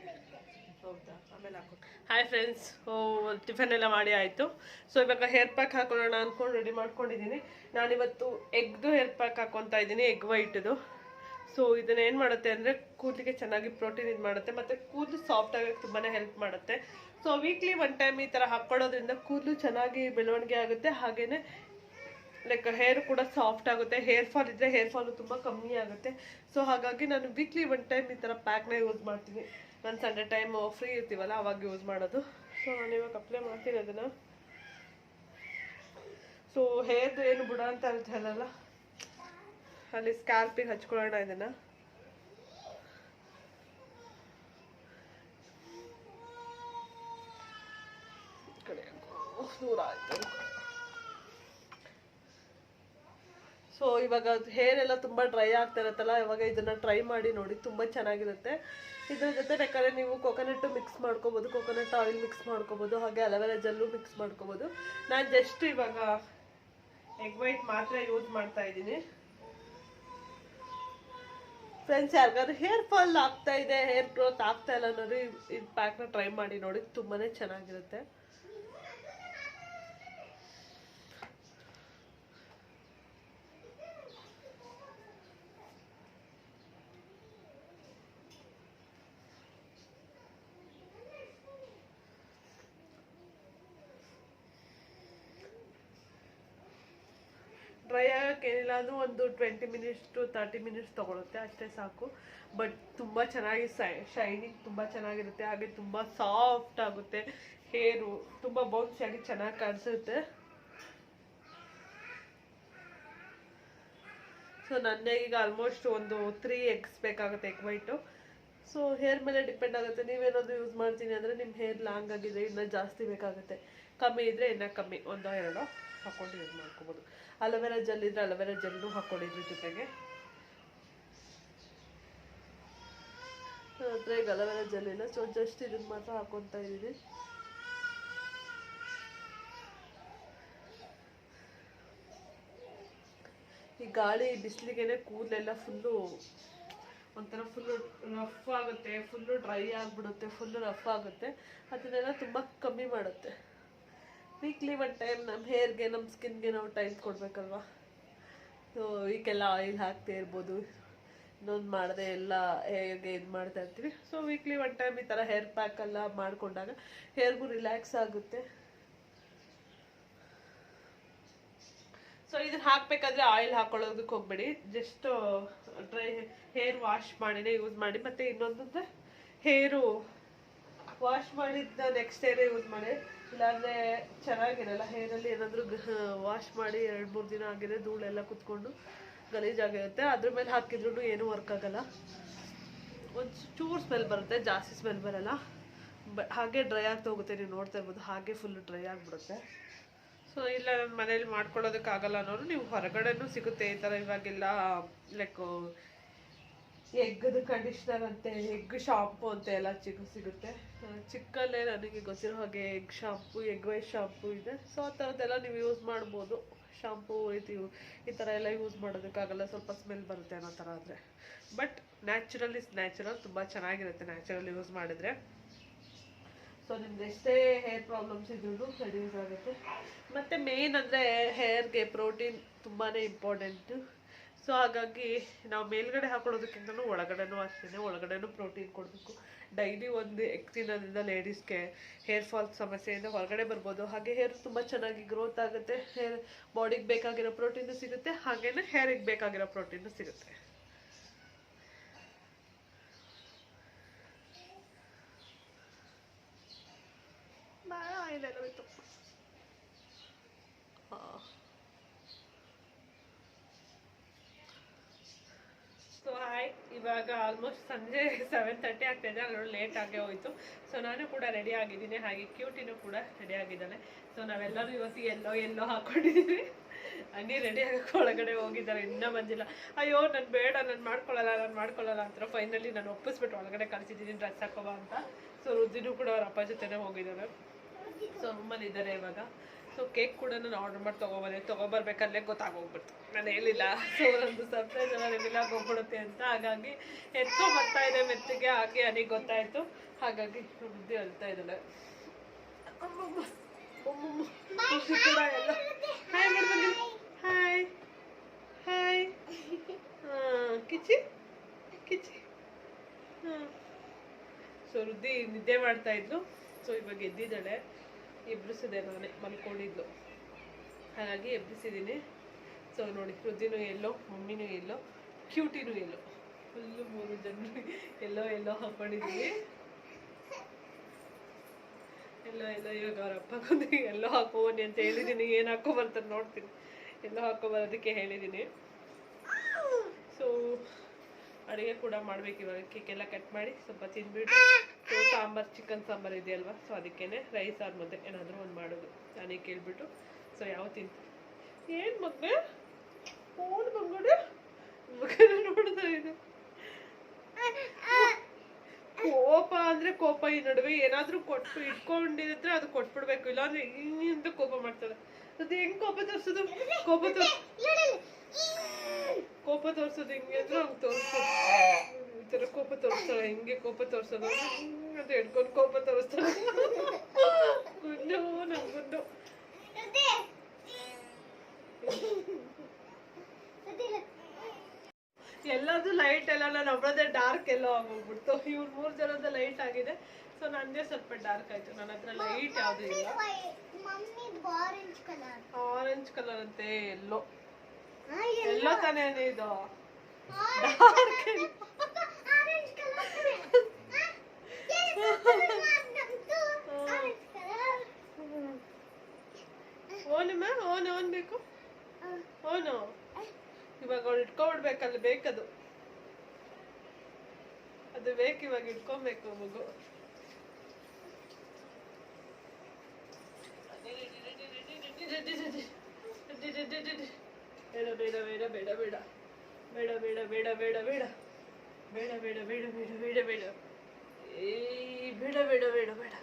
ಹೌದಾ, ಆಮೇಲೆ ಹಾಕೋ. ಹಾಯ್ ಫ್ರೆಂಡ್ಸ್, ಟಿಫನ್ ಎಲ್ಲ ಮಾಡಿ ಆಯಿತು. ಸೊ ಇವಾಗ ಹೇರ್ ಪ್ಯಾಕ್ ಹಾಕೊಳ್ಳೋಣ ಅಂದ್ಕೊಂಡು ರೆಡಿ ಮಾಡ್ಕೊಂಡಿದ್ದೀನಿ. ನಾನಿವತ್ತು ಎಗ್ದು ಹೇರ್ ಪ್ಯಾಕ್ ಹಾಕ್ಕೊತಾ ಇದ್ದೀನಿ, ಎಗ್ ವೈಟ್ದು. ಸೊ ಇದನ್ನ ಏನು ಮಾಡುತ್ತೆ ಅಂದರೆ ಕೂದಲಿಗೆ ಚೆನ್ನಾಗಿ ಪ್ರೋಟೀನ್ ಇದು ಮಾಡುತ್ತೆ, ಮತ್ತು ಕೂದಲು ಸಾಫ್ಟ್ ಆಗೋಕ್ಕೆ ತುಂಬಾ ಹೆಲ್ಪ್ ಮಾಡುತ್ತೆ. ಸೊ ವೀಕ್ಲಿ 1 ಟೈಮ್ ಈ ಥರ ಹಾಕ್ಕೊಳ್ಳೋದ್ರಿಂದ ಕೂದಲು ಚೆನ್ನಾಗಿ ಬೆಳವಣಿಗೆ ಆಗುತ್ತೆ. ಹಾಗೆಯೇ ಲೈಕ್ ಹೇರ್ ಕೂಡ ಸಾಫ್ಟ್ ಆಗುತ್ತೆ. ಹೇರ್ ಫಾಲ್ ಇದ್ದರೆ ಹೇರ್ ಫಾಲು ತುಂಬ ಕಮ್ಮಿ ಆಗುತ್ತೆ. ಸೊ ಹಾಗಾಗಿ ನಾನು ವೀಕ್ಲಿ 1 ಟೈಮ್ ಈ ಥರ ಪ್ಯಾಕ್ನ ಯೂಸ್ ಮಾಡ್ತೀನಿ. ನಾನು ಸಂಡೇ ಟೈಮ್ ಫ್ರೀ ಇರ್ತೀವಲ್ಲ ಅವಾಗ ಯೂಸ್ ಮಾಡೋದು. ಸೊ ನಾನು ಇವಾಗ ಅಪ್ಲೈ ಮಾಡ್ತೀನಿ ಅದನ್ನು. ಸೊ ಹೇರ್ದು ಏನು ಬುಡ ಅಂತ ಇರ್ತಲ್ಲ, ಅಲ್ಲಿ ಸ್ಕ್ಯಾಲ್ಪಿಗೆ ಹಚ್ಕೊಳ್ಳೋಣ ಇದನ್ನು. ಕಡೆ ದೂರ ಆಯಿತು. ಸೊ ಇವಾಗ ಹೇರ್ ಎಲ್ಲ ತುಂಬ ಡ್ರೈ ಆಗ್ತಾ ಇರುತ್ತಲ್ಲ, ಇವಾಗ ಇದನ್ನು ಟ್ರೈ ಮಾಡಿ ನೋಡಿ, ತುಂಬ ಚೆನ್ನಾಗಿರುತ್ತೆ. ಇದ್ರ ಜೊತೆ ಬೇಕಾದ್ರೆ ನೀವು ಕೊಕೊನಟ್ ಮಿಕ್ಸ್ ಮಾಡ್ಕೋಬೋದು, ಕೊಕೊನಟ್ ಆಯಿಲ್ ಮಿಕ್ಸ್ ಮಾಡ್ಕೋಬೋದು, ಹಾಗೆ ಅಲೋವೆರಾ ಜೆಲ್ಲು ಮಿಕ್ಸ್ ಮಾಡ್ಕೋಬೋದು. ನಾನು ಜಸ್ಟ್ ಇವಾಗ ಎಗ್ ವೈಟ್ ಮಾತ್ರ ಯೂಸ್ ಮಾಡ್ತಾ ಇದ್ದೀನಿ. ಫ್ರೆಂಡ್ಸ್, ಯಾರಿಗಾದ್ರು ಹೇರ್ ಫಾಲ್ ಆಗ್ತಾ ಇದೆ, ಹೇರ್ ಗ್ರೋತ್ ಆಗ್ತಾ ಇಲ್ಲ ಅನ್ನೋದು ಈ ಪ್ಯಾಕ್ನ ಟ್ರೈ ಮಾಡಿ ನೋಡಿ, ತುಂಬಾ ಚೆನ್ನಾಗಿರುತ್ತೆ. ಡ್ರೈ ಆಗೋಕ್ಕೇನಿಲ್ಲ, ಅದು ಒಂದು 20 ಮಿನಿಟ್ಸ್ ಟು 30 ಮಿನಿಟ್ಸ್ ತೊಗೊಳುತ್ತೆ, ಅಷ್ಟೇ ಸಾಕು. ಬಟ್ ತುಂಬ ಚೆನ್ನಾಗಿ ಶೈನಿಂಗ್ ತುಂಬ ಚೆನ್ನಾಗಿರುತ್ತೆ, ಹಾಗೆ ತುಂಬ ಸಾಫ್ಟ್ ಆಗುತ್ತೆ. ಹೇರು ತುಂಬ ಬೌನ್ಸಿಯಾಗಿ ಚೆನ್ನಾಗಿ ಕಾಣಿಸುತ್ತೆ. ಸೊ ನನಗೆ ಈಗ ಆಲ್ಮೋಸ್ಟ್ ಒಂದು 3 eggs ಬೇಕಾಗುತ್ತೆ, ಎಗ್ ವೈಟು. ಸೊ ಹೇರ್ ಮೇಲೆ ಡಿಪೆಂಡ್ ಆಗುತ್ತೆ. ನೀವೇನಾದರೂ ಯೂಸ್ ಮಾಡ್ತೀನಿ ಅಂದರೆ ನಿಮ್ಮ ಹೇರ್ ಲಾಂಗ್ ಆಗಿದೆ, ಇನ್ನೂ ಜಾಸ್ತಿ ಬೇಕಾಗುತ್ತೆ. ಕಮ್ಮಿ ಇದ್ದರೆ ಇನ್ನೂ ಕಮ್ಮಿ, 1-2 ಹಾಕ್ಕೊಂಡು ಯೂಸ್ ಮಾಡ್ಕೋಬೋದು. ಅಲೋವೆರಾ ಜೆಲ್ ಇದ್ರೆ ಅಲೋವೆರಾ ಜೆಲ್ನು ಹಾಕ್ಕೊಂಡಿದ್ರ ಜೊತೆಗೆ. ಹತ್ರ ಈಗ ಅಲೋವೆರಾ ಜೆಲ್ ಇಲ್ಲ, ಸೊ ಜಸ್ಟ್ ಇದನ್ನ ಮಾತ್ರ ಹಾಕೊತಾ ಇದ್ದೀನಿ. ಈ ಗಾಳಿ ಬಿಸಿಲಿಗೆನೆ ಕೂದಲೆಲ್ಲ ಫುಲ್ಲು ಒಂಥರ ಫುಲ್ಲು ರಫ್ ಆಗುತ್ತೆ, ಫುಲ್ಲು ಡ್ರೈ ಆಗಿಬಿಡುತ್ತೆ, ಫುಲ್ಲು ರಫ್ ಆಗುತ್ತೆ. ಅದನ್ನೆಲ್ಲ ತುಂಬ ಕಮ್ಮಿ ಮಾಡುತ್ತೆ. ವೀಕ್ಲಿ 1 ಟೈಮ್ ನಮ್ಮ ಹೇರ್ಗೆ, ನಮ್ಮ ಸ್ಕಿನ್ಗೆ ನಾವು ಟೈಮ್ ಕೊಡಬೇಕಲ್ವ. ಸೊ ಈಗೆಲ್ಲ ಆಯಿಲ್ ಹಾಕ್ತಾ ಇರ್ಬೋದು, ಇನ್ನೊಂದು ಮಾಡದೆ ಎಲ್ಲ ಹೇರ್ಗೆ ಇದು ಮಾಡ್ತಾ ಇರ್ತೀವಿ. ಸೊ ವೀಕ್ಲಿ 1 ಟೈಮ್ ಈ ಥರ ಹೇರ್ ಪ್ಯಾಕ್ ಎಲ್ಲ ಮಾಡಿಕೊಂಡಾಗ ಹೇರ್ಗೂ ರಿಲ್ಯಾಕ್ಸ್ ಆಗುತ್ತೆ. ಸೊ ಇದನ್ನ ಹಾಕಬೇಕಾದ್ರೆ ಆಯಿಲ್ ಹಾಕೊಳ್ಳೋದಕ್ಕೆ ಹೋಗ್ಬೇಡಿ, ಜಸ್ಟ್ ಡ್ರೈ ಹೇರ್ ವಾಶ್ ಮಾಡಿನೇ ಯೂಸ್ ಮಾಡಿ. ಮತ್ತು ಇನ್ನೊಂದಂದ್ರೆ ಹೇರು ವಾಶ್ ಮಾಡಿದ್ದ ನೆಕ್ಸ್ಟ್ ಡೇನೇ ಯೂಸ್ ಮಾಡಿ, ಇಲ್ಲಾಂದರೆ ಚೆನ್ನಾಗಿರಲ್ಲ. ಹೇರಲ್ಲಿ ಏನಾದರೂ ವಾಶ್ ಮಾಡಿ 2-3 ದಿನ ಆಗಿದೆ, ಧೂಳೆಲ್ಲ ಕುತ್ಕೊಂಡು ಗಲೀಜಾಗಿರುತ್ತೆ. ಅದ್ರ ಮೇಲೆ ಹಾಕಿದ್ರೂ ಏನೂ ವರ್ಕ್ ಆಗಲ್ಲ. ಒಂದು ಚೂರು ಸ್ಮೆಲ್ ಬರುತ್ತೆ, ಜಾಸ್ತಿ ಸ್ಮೆಲ್ ಬರಲ್ಲ. ಹಾಗೆ ಡ್ರೈ ಆಗ್ತಾ ಹೋಗುತ್ತೆ, ನೀವು ನೋಡ್ತಾ ಇರ್ಬೋದು, ಹಾಗೆ ಫುಲ್ ಡ್ರೈ ಆಗಿಬಿಡುತ್ತೆ. ಸೊ ಇಲ್ಲ ನನ್ನ ಮನೇಲಿ ಮಾಡ್ಕೊಳ್ಳೋದಕ್ಕಾಗಲ್ಲ ಅನ್ನೋರು ನೀವು ಹೊರಗಡೆನೂ ಸಿಗುತ್ತೆ ಈ ಥರ. ಇವಾಗೆಲ್ಲ ಲೈಕ್ ಎಗ್ಗದು ಕಂಡೀಷ್ನರ್ ಅಂತೆ, ಎಗ್ ಶಾಂಪು ಅಂತ ಎಲ್ಲ ಸಿಗುತ್ತೆ. ಚಿಕ್ಕಲ್ಲೇ ನನಗೆ ಗೊತ್ತಿರೋ ಹಾಗೆ egg shampoo, egg white shampoo ಇದೆ. ಸೊ ಆ ಥರದ್ದೆಲ್ಲ ನೀವು ಯೂಸ್ ಮಾಡ್ಬೋದು. ಶಾಂಪು ಈ ಥರ ಎಲ್ಲ ಯೂಸ್ ಮಾಡೋದಕ್ಕಾಗಲ್ಲ, ಸ್ವಲ್ಪ ಸ್ಮೆಲ್ ಬರುತ್ತೆ ಅನ್ನೋ ಥರ ಆದರೆ. ಬಟ್ ನ್ಯಾಚುರಲ್ ಇಸ್ ನ್ಯಾಚುರಲ್, ತುಂಬ ಚೆನ್ನಾಗಿರುತ್ತೆ ನ್ಯಾಚುರಲ್ ಯೂಸ್ ಮಾಡಿದರೆ. ಸೊ ನಿಮ್ದು ಎಷ್ಟೇ ಹೇರ್ ಪ್ರಾಬ್ಲಮ್ಸ್ ಇದ್ರೂ ರೆಡ್ಯೂಸ್ ಆಗುತ್ತೆ. ಮತ್ತು ಮೇನ್ ಅಂದರೆ ಹೇರ್ಗೆ ಪ್ರೋಟೀನ್ ತುಂಬಾ ಇಂಪಾರ್ಟೆಂಟು. ಸೊ ಹಾಗಾಗಿ ನಾವು ಮೇಲ್ಗಡೆ ಹಾಕೊಳ್ಳೋದಕ್ಕಿಂತಲೂ ಒಳಗಡೆನೂ ಅಷ್ಟೇ, ಒಳಗಡೆನೂ ಪ್ರೋಟೀನ್ ಕೊಡಬೇಕು. ಡೈಲಿ ಒಂದು ಎಗ್ ತಿನ್ನೋದ್ರಿಂದ ಲೇಡೀಸ್ಗೆ ಹೇರ್ ಫಾಲ್ ಸಮಸ್ಯೆಯಿಂದ ಹೊರಗಡೆ ಬರ್ಬೋದು. ಹಾಗೆ ಹೇರ್ ತುಂಬ ಚೆನ್ನಾಗಿ ಗ್ರೋತ್ ಆಗುತ್ತೆ, ಹೇರ್ ಬಾಡಿಗೆ ಬೇಕಾಗಿರೋ ಪ್ರೋಟೀನು ಸಿಗುತ್ತೆ, ಹಾಗೆಯೇ ಹೇರಿಗೆ ಬೇಕಾಗಿರೋ ಪ್ರೋಟೀನು ಸಿಗುತ್ತೆ. ಭಾಳ ಆಯಿಲ್ ಎಲ್ಲ ಹೋಯ್ತು. ಹಾಂ, ಸೊ ಹಾಯ್, ಇವಾಗ ಆಲ್ಮೋಸ್ಟ್ ಸಂಜೆ 7:30 ಆಗ್ತಾಯಿದೆ, ಅಲ್ಲೊಂದು ಲೇಟ್ ಆಗೇ ಹೋಯ್ತು. ಸೊ ನಾನು ಕೂಡ ರೆಡಿ ಆಗಿದ್ದೀನಿ, ಹಾಗೆ ಕ್ಯೂಟಿನೂ ಕೂಡ ರೆಡಿ ಆಗಿದ್ದಾನೆ. ಸೊ ನಾವೆಲ್ಲರೂ ಇವತ್ತು ಎಲ್ಲೋ ಹಾಕೊಂಡಿದ್ದೀವಿ. ಅನ್ನಿ ರೆಡಿ ಆಗೋಕ್ಕೆ ಒಳಗಡೆ ಹೋಗಿದ್ದಾರೆ, ಇನ್ನೂ ಬಂದಿಲ್ಲ. ಅಯ್ಯೋ ನಾನು ಬೇಡ, ನಾನು ಮಾಡ್ಕೊಳ್ಳಲ್ಲ ಅಂತ ಫೈನಲಿ ನಾನು ಒಪ್ಪಿಸ್ಬಿಟ್ಟು ಒಳಗಡೆ ಕಳಿಸಿದ್ದೀನಿ ಡ್ರೆಸ್ ಹಾಕೋಬಾ ಅಂತ. ಸೊ ರುದ್ದಿನೂ ಕೂಡ ಅವ್ರ ಅಪ್ಪ ಜೊತೆನೇ ಹೋಗಿದ್ದಾರೆ. ಸೊ ರೂಮಲ್ಲಿ ಇದ್ದಾರೆ ಇವಾಗ. ಸೊ ಕೇಕ್ ಕೂಡ ನಾನು ಆರ್ಡರ್ ಮಾಡಿ ತೊಗೊಬರ್ಬೇಕಲ್ಲೇ ಗೊತ್ತಾಗೋಗ್ಬಿಡ್ತು, ನಾನು ಹೇಳಿಲ್ಲ. ಸೊ ಒಂದು ಸರ್ಪ್ರೈಸ್ ಎಲ್ಲ ರಿವೀಲ್ ಹೋಗ್ಬಿಡುತ್ತೆ ಅಂತ, ಹಾಗಾಗಿ ಬರ್ತಾ ಇದೆ ಮೆತ್ತಿಗೆ. ಹಾಗೆ ಅನಿಗೆ ಗೊತ್ತಾಯಿತು, ಹಾಗಾಗಿ ರುದ್ದಿ ಅಳ್ತಾ ಇದ್ದಾಳೆ. ಕೂಡ ಎಲ್ಲ ಹಾಯ್ ಮಾಡ್ಬಂದಿ, ಹಾಯ್ ಹಾಯ್. ಕಿಚ್ಚಿ ಸೊ ರುದ್ದಿ ನಿದ್ದೆ ಮಾಡ್ತಾ ಇದ್ಲು. ಸೊ ಇವಾಗ ಎದ್ದಿದ್ದಾಳೆ, ಎಬ್ಬಿಸಿದೆ, ನಾನೇ ಮಲ್ಕೊಂಡಿದ್ಲು, ಹಾಗಾಗಿ ಎಬ್ಬಿಸಿದ್ದೀನಿ. ಸೊ ನೋಡಿ, ರುದ್ದಿನೂ ಎಲ್ಲೋ, ಮಮ್ಮಿನೂ ಎಲ್ಲೋ, ಕ್ಯೂಟಿನೂ ಎಲ್ಲೋ, ಫುಲ್ಲು 3 ಜನರು ಎಲ್ಲೋ ಹಾಕೊಂಡಿದ್ದೀವಿ. ಎಲ್ಲೋ ಇವಾಗ ಅವ್ರ ಅಪ್ಪಗೊಂದು ಎಲ್ಲೋ ಹಾಕೋಬನ್ನಿ ಅಂತ ಹೇಳಿದ್ದೀನಿ. ಏನು ಹಾಕೋ ಬರ್ತಾರೆ ನೋಡ್ತೀನಿ, ಎಲ್ಲೋ ಹಾಕೋಬರೋದಕ್ಕೆ ಹೇಳಿದ್ದೀನಿ. ಸೊ ಅಡುಗೆ ಕೂಡ ಮಾಡ್ಬೇಕು ಇವಾಗ. ಕೇಕೆಲ್ಲ ಕಟ್ ಮಾಡಿ ಸ್ವಲ್ಪ ತಿಂದ್ಬಿಟ್ಟು ಸಾಂಬಾರು, ಚಿಕನ್ ಸಾಂಬಾರು ಇದೆಯಲ್ವಾ, ಸೊ ಅದಕ್ಕೇನೆ ರೈಸ್ ಆರ್ ಮುದ್ದೆ ಏನಾದರೂ ಒಂದು ಮಾಡೋದು. ನಾನೇ ಕೇಳ್ಬಿಟ್ಟು ಸೊ ಯಾವ ತಿಂತೀನಿ. ಏನು ಮಗನೇ ಫೋನ್ ಬಂಗೋಡು ನೋಡ್ತಾ ಇದೆ. ಕೋಪ ಅಂದ್ರೆ ಕೋಪ, ಈ ನಡುವೆ ಏನಾದ್ರೂ ಕೊಟ್ಟು ಇಟ್ಕೊಂಡಿದ್ರೆ ಅದು ಕೊಟ್ಬಿಡ್ಬೇಕು, ಇಲ್ಲಾಂದ್ರೆ ಹಿಂಗಿಂದ ಕೋಪ ಮಾಡ್ತಾಳೆ. ಅದು ಹೆಂಗ್ ಕೋಪ ತೋರ್ಸೋದು, ಕೋಪ ತೋರ್ಸೋದು ಹಿಂಗೆ ಅಂದ್ರೆ ಹಂಗೆ ತೋರಿಸೋದು. ಈ ತರ ಕೋಪ ತೋರಿಸ್ತಾಳೆ, ಹಿಂಗೆ ಕೋಪ ತೋರ್ಸೋದು ಅಂತ ಹಿಡ್ಕೊಂಡು ಕೋಪ ತೋರಿಸ್ತಾಳೆ. ಗುಂಡು ನಂಗುಂಡು ಎಲ್ಲದು ಲೈಟ್ ಎಲ್ಲ ನಾನು ಒಬ್ಬರದೇ ಡಾರ್ಕ್ ಎಲ್ಲೋ ಆಗೋಗ್ಬಿಡ್ತು. ಇವ್ರು 3 ಜನದ ಲೈಟ್ ಆಗಿದೆ. ಸೊ ನಂದೇ ಸ್ವಲ್ಪ ಡಾರ್ಕ್ ಆಯ್ತು. ನನ್ನ ಹತ್ರ ಲೈಟ್ ಯಾವುದು ಇಲ್ಲ. ಆರೆಂಜ್ ಕಲರ್ ಅಂತೆ, ಎಲ್ಲೋ ತಾನೇ ಇದು ಡಾರ್ಕ್. ಓನ್ ಬೇಕು, ಓನು ಇವಾಗ ಅವ್ಳು ಇಟ್ಕೊಂಡ್ಬಿಡ್ಬೇಕಲ್ಲ, ಬೇಕದು, ಅದು ಬೇಕು ಇವಾಗ, ಇಟ್ಕೊಬೇಕು ಮಗು. ಬೇಡ ಬೇಡ ಬೇಡ ಬೇಡ ಬೇಡ ಬೇಡ ಬೇಡ ಬೇಡ ಬೇಡ ಬೇಡ ಬೇಡ ಬೇಡ ಬೇಡ ಬೇಡ ಬೇಡ ಬೇಡ ಏ ಬೇಡ ಬೇಡ ಬೇಡ ಬೇಡ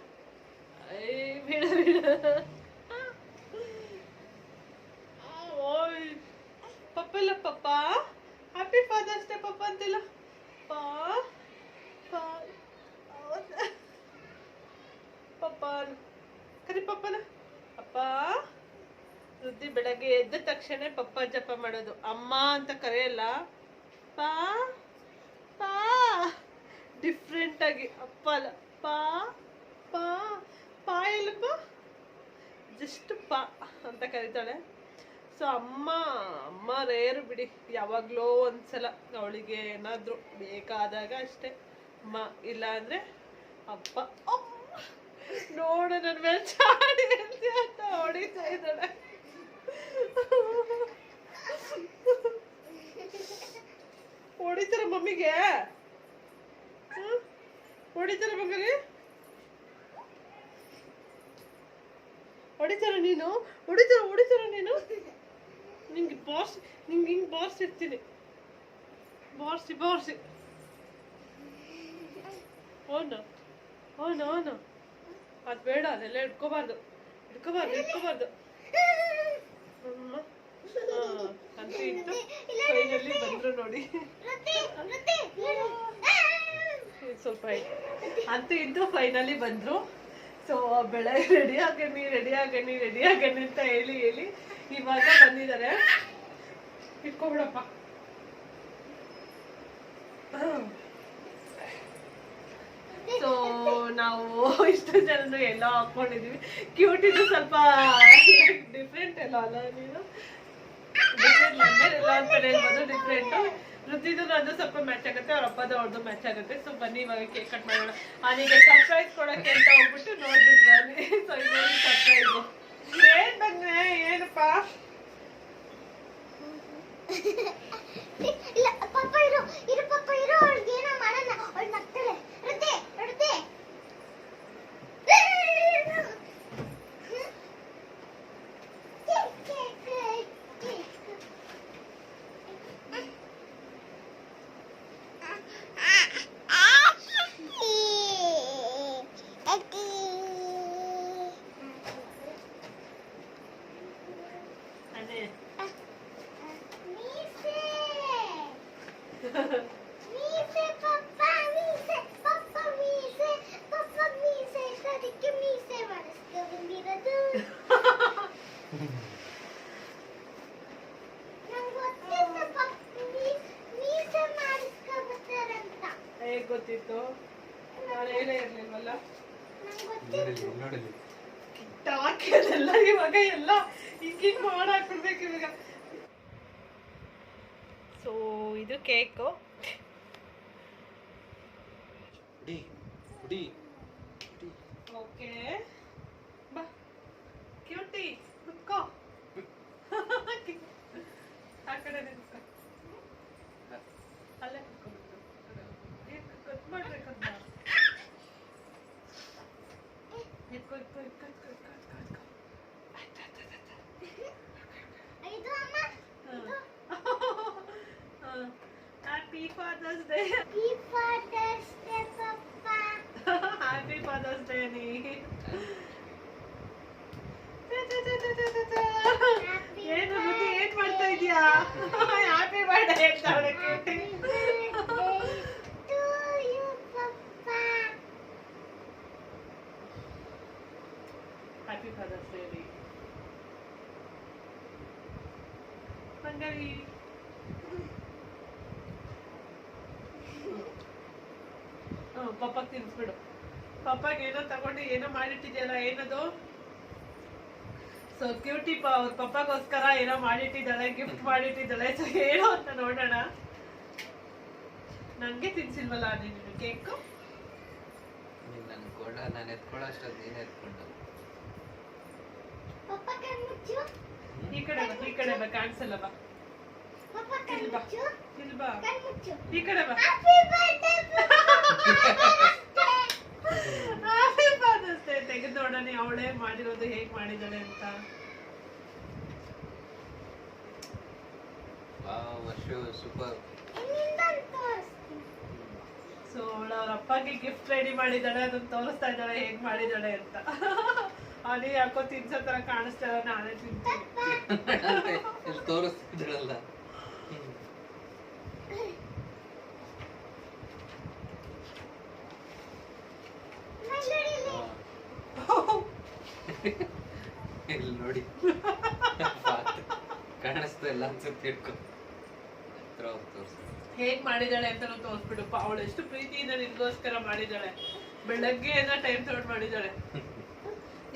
ಏ ಬೇಡ ಬೇಡ. ಓಯ್ ಪಪ್ಪ ಇಲ್ಲ, ಪಪ್ಪ ಹ್ಯಾಪಿ ಫಾದರ್ಸ್ ಡೇ ಪಪ್ಪ ಅಂತಿಲ್ಲ. ಪಪ್ಪ ಕರಿ ಪಪ್ಪನ. ಅಪ್ಪ ರುದ್ದಿ ಬೆಳಗ್ಗೆ ಎದ್ದ ತಕ್ಷಣ ಪಪ್ಪ ಜಪ ಮಾಡೋದು, ಅಮ್ಮ ಅಂತ ಕರೆಯಲ್ಲ. ಪಾ ಪಾ ಡಿಫ್ರೆಂಟ್ ಆಗಿ, ಅಪ್ಪ ಅಲ್ಲ, ಪಾ ಪಾ ಪಾ ಇಲ್ಲಪ್ಪ, ಜಸ್ಟ್ ಪಾ ಅಂತ ಕರೀತಾಳೆ. ಸೊ ಅಮ್ಮ ರೇರು ಬಿಡಿ, ಯಾವಾಗಲೋ ಒಂದ್ಸಲ ಅವಳಿಗೆ ಏನಾದರೂ ಬೇಕಾದಾಗ ಅಷ್ಟೇ ಅಮ್ಮ, ಇಲ್ಲ ಅಂದರೆ ಅಪ್ಪ. ನೋಡು ನನ್ನ ಮೇಲೆ ಚಾಡಿ ಅಂತ ಹೊಡಿತಾ ಇದ್ದಾಳೆ. ಹೊಡಿತಾರ ಮಮ್ಮಿಗೆ, ಹೊಡಿತಾರ ಮಗನಿಗೆ, ಹೊಡಿತಾರ ನೀನು, ಹೊಡಿತಾರ ನೀನು. ನಿಂಗೆ ಹಿಂಗೆ ಬಾರ್ಸಿರ್ತೀನಿ, ಬಾರ್ಸಿ. ಓನು ಅದು ಬೇಡ, ಅದೆಲ್ಲ ಇಟ್ಕೋಬಾರ್ದು. ಅಂತೂ ಇತ್ತು ಫೈನಲಿ ಬಂದ್ರು ನೋಡಿ. ಸ್ವಲ್ಪ ಅಂತೂ ಇದ್ದು ಫೈನಲಿ ಬಂದ್ರು. ಸೊ ಬೆಳಗ್ಗೆ ರೆಡಿ ಆಗಣಿ ಅಂತ ಹೇಳಿ ಇವಾಗ ಬಂದಿದ್ದಾರೆ. ಇಟ್ಕೊಬಿಡಪ್ಪ. ಸೊ ನಾವು ಇಷ್ಟು ಜನನು ಎಲ್ಲ ಹಾಕೊಂಡಿದೀವಿ. ಕ್ಯೂಟಿದು ಸ್ವಲ್ಪ ಡಿಫ್ರೆಂಟ್ ಎಲ್ಲ ಅಲ್ಲ, ನೀನು ಡಿಫ್ರೆಂಟ್ ಎಲ್ಲ ಅಂತ ಹೇಳ್ಬೋದು. ಡಿಫ್ರೆಂಟು ರುದ್ದಿದು ಅದು ಸ್ವಲ್ಪ ಮ್ಯಾಚ್ ಆಗುತ್ತೆ, ಅವ್ರ ಅಪ್ಪದ ಅವ್ರದ್ದು ಮ್ಯಾಚ್ ಆಗುತ್ತೆ. ಸೊ ಬನ್ನಿ ಇವಾಗ ಕೇಕ್ ಕಟ್ ಮಾಡೋಣ. ಅವನಿಗೆ ಸರ್ಪ್ರೈಸ್ ಕೊಡೋಕ್ಕೆ ಅಂತ ಹೋಗ್ಬಿಟ್ಟು ನೋಡ್ಬಿಟ್ರೆ. ಸೊ ಇನ್ನೊಂದು ಸರ್ಪ್ರೈಸು ಏನ್ ಬಂದ್ರೆ ಏನಪ್ಪ, ಇಲ್ಲ ಪಪ್ಪ ಇರು ಪಪ್ಪ ಇರು ಹೇಗೆ ಗೊತ್ತಿತ್ತು? ನಾನು ಹೇಳೇ ಇರ್ಲಿಲ್ವಲ್ಲ. ಹಾಕಿದೆಲ್ಲ ಇವಾಗ ಎಲ್ಲ ಹಿಂಗಿಂಗ್ ಮಾಡಾಕ್ಬಿಡ್ಬೇಕು ಇವಾಗ. ಸೊ ಇದು ಕೇಕು. ಓಕೆ ಬಾ ಕ್ಯೂಟಿ ಕುತ್ಕೋ. ಆ ಕಡೆ ನಿಂತ್ಕೋ. ಅಲ್ಲೇ ಕುತ್ಕೋಬೇಕು. ಕಟ್ ಮಾಡ್ಬೇಕಂತ. ಎತ್ಕೋ ಎತ್ಕೋ ಎತ್ಕೋ ಎತ್ಕೋ ಎತ್ಕೋ ಎತ್ಕೋ. Happy Father's day. Happy Father's day ಪಪ್ಪ. ಹ್ಯಾಪಿ ಫಾದರ್ಸ್ ಡೇ ನೀ. ಏನು ಬುದ್ಧಿ ಏನ್ ಮಾಡ್ತಾ ಇದೀಯಾ? ಹ್ಯಾಪಿ ಬರ್ಡೇ ಹೇಳ್ತಾಳೆ ಕ್ಯೂಟಿ. ಹ್ಯಾಪಿ ಫಾದರ್ಸ್ ಡೇ ರೀ ಬಂಗಾರಿ. ಪಪ್ಪಗೆ ತಿನ್ಸ್ಬಿಡು. ಪಪ್ಪಗೆ ಏನೋ ತಗೊಂಡು ಏನೋ ಮಾಡಿಟ್ಟಿದ್ಯಲ್ಲ, ಏನದು? ಸೊ ಕ್ಯೂಟಿ ಅವ್ರ ಪಪ್ಪಗೋಸ್ಕರ ಏನೋ ಮಾಡಿಟ್ಟಿದ್ದಾಳೆ, ಗಿಫ್ಟ್ ಮಾಡಿಟ್ಟಿದ್ದಾಳೆ. ಸೊ ಏನೋ ಅಂತ ನೋಡೋಣ. ನಂಗೆ ತಿನ್ಸಿಲ್ವಲ್ಲ ನೀನು ಕೇಕ್? ನಾನು ಎತ್ಕೊಳ್ಳೋ ಅಷ್ಟೊಂದು ನೀನು ಎತ್ಕೊಂಡ. ಈ ಕಡೆ ಬಾ, ಈ ಕಡೆ ಬಾ, ಕಾಣಿಸಲ್ಲ ಬಾ. ಇಲ್ಲಿ ಬಾ, ಇಲ್ಲಿ ಬಾ, ಈ ಕಡೆ ಬಾ. ಹ್ಯಾಪಿ ಫಾದರ್ಸ್ ಡೇ ತೆಗೆದು ನೋಡೋಣ ಅವಳೇ ಮಾಡಿರೋದು ಹೇಗ್ ಮಾಡಿದಾಳೆ ಅಂತ. ಸೂಪರ್. ಸೊ ಅವಳ ಅವ್ರ ಅಪ್ಪಗೆ ಗಿಫ್ಟ್ ರೆಡಿ ಮಾಡಿದಾಳೆ, ಅದನ್ನ ತೋರಿಸ್ತಾ ಇದ್ದಾಳೆ ಹೇಗ್ ಮಾಡಿದಾಳೆ ಅಂತ. ಅದೇ ಯಾಕೋ ತಿನ್ಸೋ ತರ ಕಾಣಿಸ್ತಾ ಇಲ್ಲ, ನಾನೇ ತಿಂತೀನಿ. ತೋರಿಸ್ತಿದ್ದಳಲ್ಲ. ಇಲ್ಲಿ ನೋಡಿ ಕಾಣಿಸ್ತಾ ಇಲ್ಲ ಅನ್ಸುತ್ತೆ. ಹೇಗ್ ಮಾಡಿದಾಳೆ ಅಂತ ತೋರಿಸ್ಬಿಡಪ್ಪ. ಅವಳು ಎಷ್ಟು ಪ್ರೀತಿಯಿಂದ ನಿನ್ಗೋಸ್ಕರ ಮಾಡಿದಾಳೆ. ಬೆಳಗ್ಗೆ ಎಲ್ಲ ಟೈಮ್ ತಗೊಂಡು ಮಾಡಿದಾಳೆ,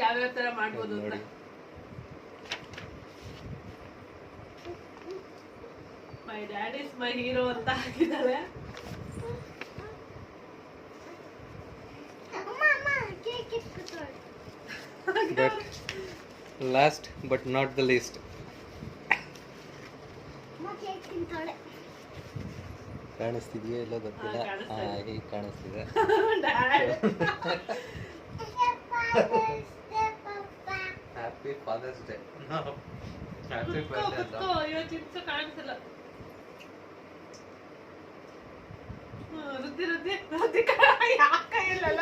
ಯಾವ್ಯಾವ ತರ ಮಾಡ್ಬೋದು ಅಂತ. My dad is my hero ಅಂತ ಹಾಕಿದಾಳೆ. Last but not the least. ಕಾಣಿಸ್ತಿದ್ಯಾ? ಎಲ್ಲ ಗೊತ್ತಿಲ್ಲ. ಹೇಗೆ ಕಾಣಿಸ್ತಿದೆ? Happy Father's day. Happy birthday. ಇವತ್ತು ಕಾಣಿಸಲ್ಲ. ರುದ್ದಿ ರುದ್ದಿ ರುದ್ದಿ ಯಾಕೆ ಇಲ್ಲಲ್ಲ?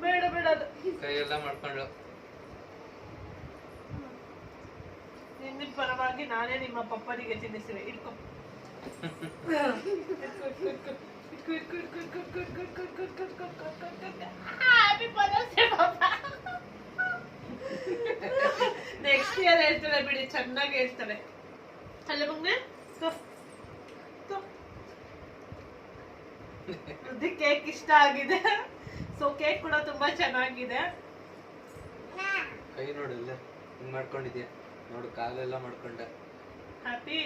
ಬೇಡ ಬೇಡ, ಅದು ಕೈಯೆಲ್ಲ ಮಾಡ್ಕೊಂಡು. ನಿನ್ನ ಪರವಾಗಿ ನಾನೇ ನಿಮ್ಮ ಪಪ್ಪನಿಗೆ ತಿನ್ನಿಸಿವೆ. ಇಟ್ಕೊ. ನೆಕ್ಸ್ಟ್ ಇಯರ್ ಹೇಳ್ತಾಳೆ ಬಿಡಿ, ಚೆನ್ನಾಗಿ ಹೇಳ್ತಾಳೆ. ಅಲ್ಲ ಮಗ್ನೆ, ಕೇಕ್ ಇಷ್ಟ ಆಗಿದೆ. ಸೊ ಕೇಕ್ ಕೂಡ ತುಂಬಾ ಚೆನ್ನಾಗಿದೆ. ಕೈ ನೋಡಿಲ್ಲ ಹಿಂಗ್ ಮಾಡ್ಕೊಂಡಿದ್ಯಾ ನೋಡು, ಕಾಲೆಲ್ಲ ಮಾಡ್ಕೊಂಡೆ. ಹ್ಯಾಪಿ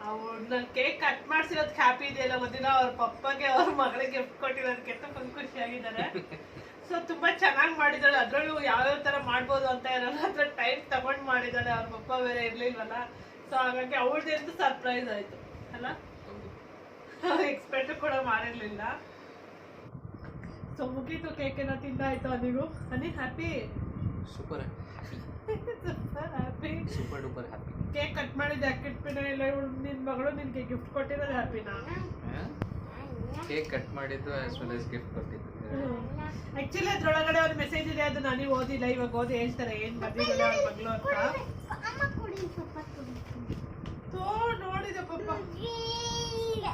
ಅವ್ನ ಕೇಕ್ ಕಟ್ ಮಾಡ್ಸಿರೋದ್ ಹ್ಯಾಪಿ ಇದೆಯಲ್ಲ ಗೊತ್ತಿಲ್ಲ. ಅವ್ರ ಪಪ್ಪಗೆ ಅವ್ರ ಮಗಳಿಗೆ ಗಿಫ್ಟ್ ಕೊಟ್ಟಿರೋದಕ್ಕೆ ಫುಲ್ ಖುಷಿಯಾಗಿದ್ದಾರೆ. ಸೊ ತುಂಬಾ ಚೆನ್ನಾಗಿ ಮಾಡಿದಾಳೆ. ಅದ್ರಲ್ಲೂ ಯಾವ್ಯಾವ ತರ ಮಾಡ್ಬೋದು ಅಂತ ನನ್ನ ಹತ್ರ ಟೈಮ್ ತಗೊಂಡ್ ಮಾಡಿದಾಳೆ. ಅವ್ರ ಪಪ್ಪ ಬೇರೆ ಇರ್ಲಿಲ್ವಲ್ಲ, ಸೊ ಹಾಗಾಗಿ ಅವಳದ್ದು ಸರ್ಪ್ರೈಸ್ ಆಯ್ತು ಅಲ್ಲ. ಎಕ್ಸ್ಪೆಕ್ಟ್ ಕೂಡ ಮಾಡಿರ್ಲಿಲ್ಲ. ಸೊ ಮುಗೀತು, ಕೇಕ್ ಎಲ್ಲ ತಿಂದಾಯ್ತು. ಅನಿಗೂ ಅನಿ happy? Super super happy, super duper happy. Cake cut ಮಾಡಿದ್ದೆ ಅಕ್ಕಿಟ್ಬಿಟ್ಟು ನಿನ್ ಮಗಳು ನಿನ್ಗೆ ಗಿಫ್ಟ್ ಕೊಟ್ಟಿರೋದು ಹ್ಯಾಪಿನಾ? ಕೇಕ್ ಕಟ್ ಮಾಡಿದ್ದು ಆಸ್ ವೆಲ್ ಆಸ್ ಗಿಫ್ಟ್ ಕೊಟ್ಟಿದ್ದು. ಆಕ್ಚುಲಿ ಅದ್ರೊಳಗಡೆ ಒಂದು ಮೆಸೇಜ್ ಇದೆ, ಅದು ನನಗೆ ಓದಿಲ್ಲ. ಇವಾಗ ಓದಿ ಹೇಳ್ತಾರೆ ಏನ್ ಬರ್ದಿಲ್ಲ ಅವ್ರ ಮಗಳು ಅಂತ. ನೋಡಿದೆ ಪಪ್ಪ,